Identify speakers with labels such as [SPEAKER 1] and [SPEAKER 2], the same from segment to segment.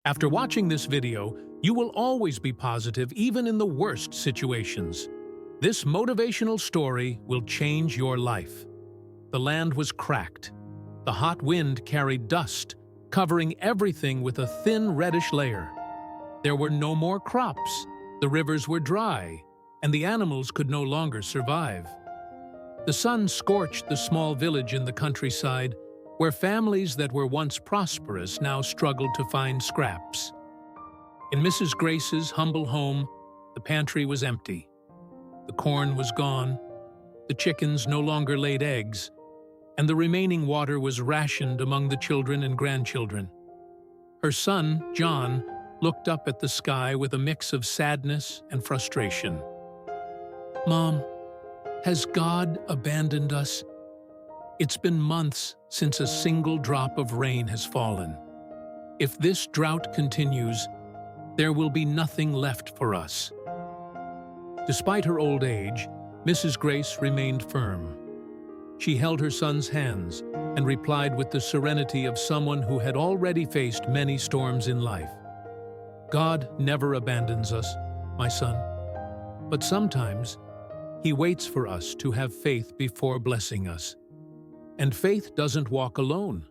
[SPEAKER 1] After watching this video, you will always be positive even in the worst situations. This motivational story will change your life. The land was cracked. The hot wind carried dust, covering everything with a thin reddish layer. There were no more crops, the rivers were dry, and the animals could no longer survive. The sun scorched the small village in the countryside, where families that were once prosperous now struggled to find scraps. In Mrs. Grace's humble home, the pantry was empty. The corn was gone, the chickens no longer laid eggs, and the remaining water was rationed among the children and grandchildren. Her son, John, looked up at the sky with a mix of sadness and frustration. "Mom, has God abandoned us? It's been months since a single drop of rain has fallen. If this drought continues, there will be nothing left for us." Despite her old age, Mrs. Grace remained firm. She held her son's hands and replied with the serenity of someone who had already faced many storms in life. "God never abandons us, my son. But sometimes, He waits for us to have faith before blessing us. And faith doesn't walk alone.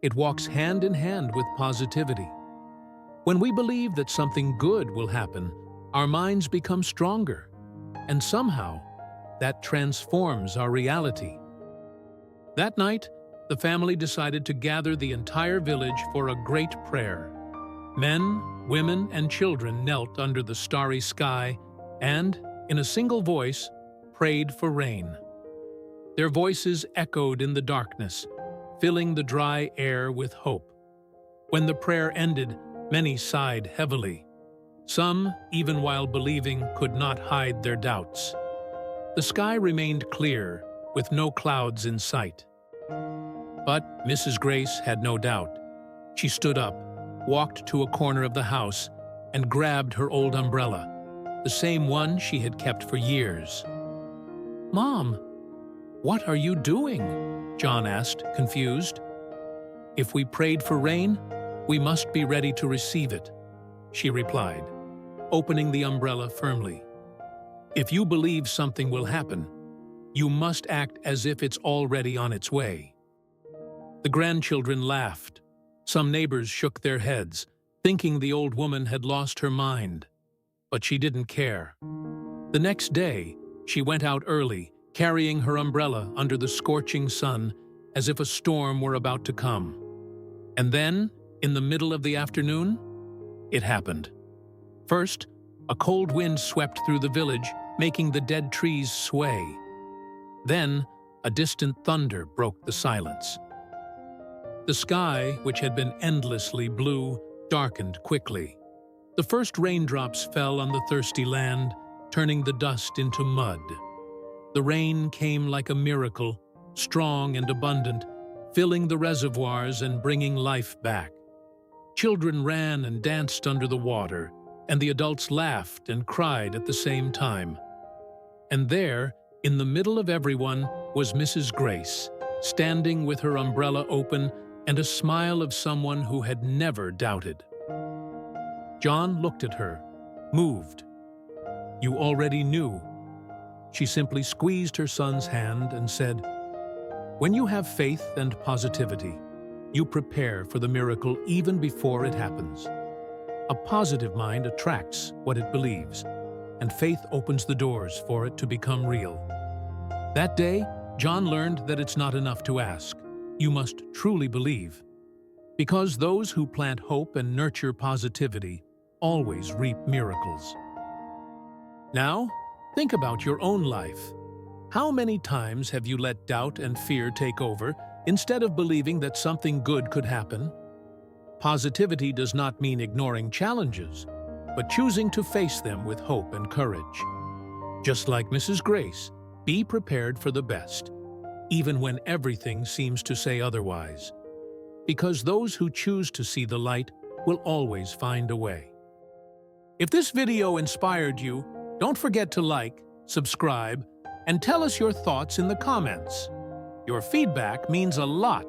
[SPEAKER 1] It walks hand in hand with positivity. When we believe that something good will happen, our minds become stronger, and somehow, that transforms our reality." That night, the family decided to gather the entire village for a great prayer. Men, women, and children knelt under the starry sky and, in a single voice, prayed for rain. Their voices echoed in the darkness, filling the dry air with hope. When the prayer ended, many sighed heavily. Some, even while believing, could not hide their doubts. The sky remained clear, with no clouds in sight. But Mrs. Grace had no doubt. She stood up, walked to a corner of the house, and grabbed her old umbrella, the same one she had kept for years. "Mom, what are you doing?" John asked, confused. "If we prayed for rain, we must be ready to receive it," she replied, opening the umbrella firmly. "If you believe something will happen, you must act as if it's already on its way." The grandchildren laughed. Some neighbors shook their heads, thinking the old woman had lost her mind. But she didn't care. The next day, she went out early, carrying her umbrella under the scorching sun as if a storm were about to come. And then, in the middle of the afternoon, it happened. First, a cold wind swept through the village, making the dead trees sway. Then, a distant thunder broke the silence. The sky, which had been endlessly blue, darkened quickly. The first raindrops fell on the thirsty land, turning the dust into mud. The rain came like a miracle, strong and abundant, filling the reservoirs and bringing life back. Children ran and danced under the water, and the adults laughed and cried at the same time. And there, in the middle of everyone, was Mrs. Grace, standing with her umbrella open and a smile of someone who had never doubted. John looked at her, moved. "You already knew." She simply squeezed her son's hand and said, "When you have faith and positivity, you prepare for the miracle even before it happens. A positive mind attracts what it believes, and faith opens the doors for it to become real." That day, John learned that it's not enough to ask. You must truly believe. Because those who plant hope and nurture positivity always reap miracles. Now, think about your own life. How many times have you let doubt and fear take over instead of believing that something good could happen? Positivity does not mean ignoring challenges, but choosing to face them with hope and courage. Just like Mrs. Grace, be prepared for the best, even when everything seems to say otherwise. Because those who choose to see the light will always find a way. If this video inspired you, don't forget to like, subscribe, and tell us your thoughts in the comments. Your feedback means a lot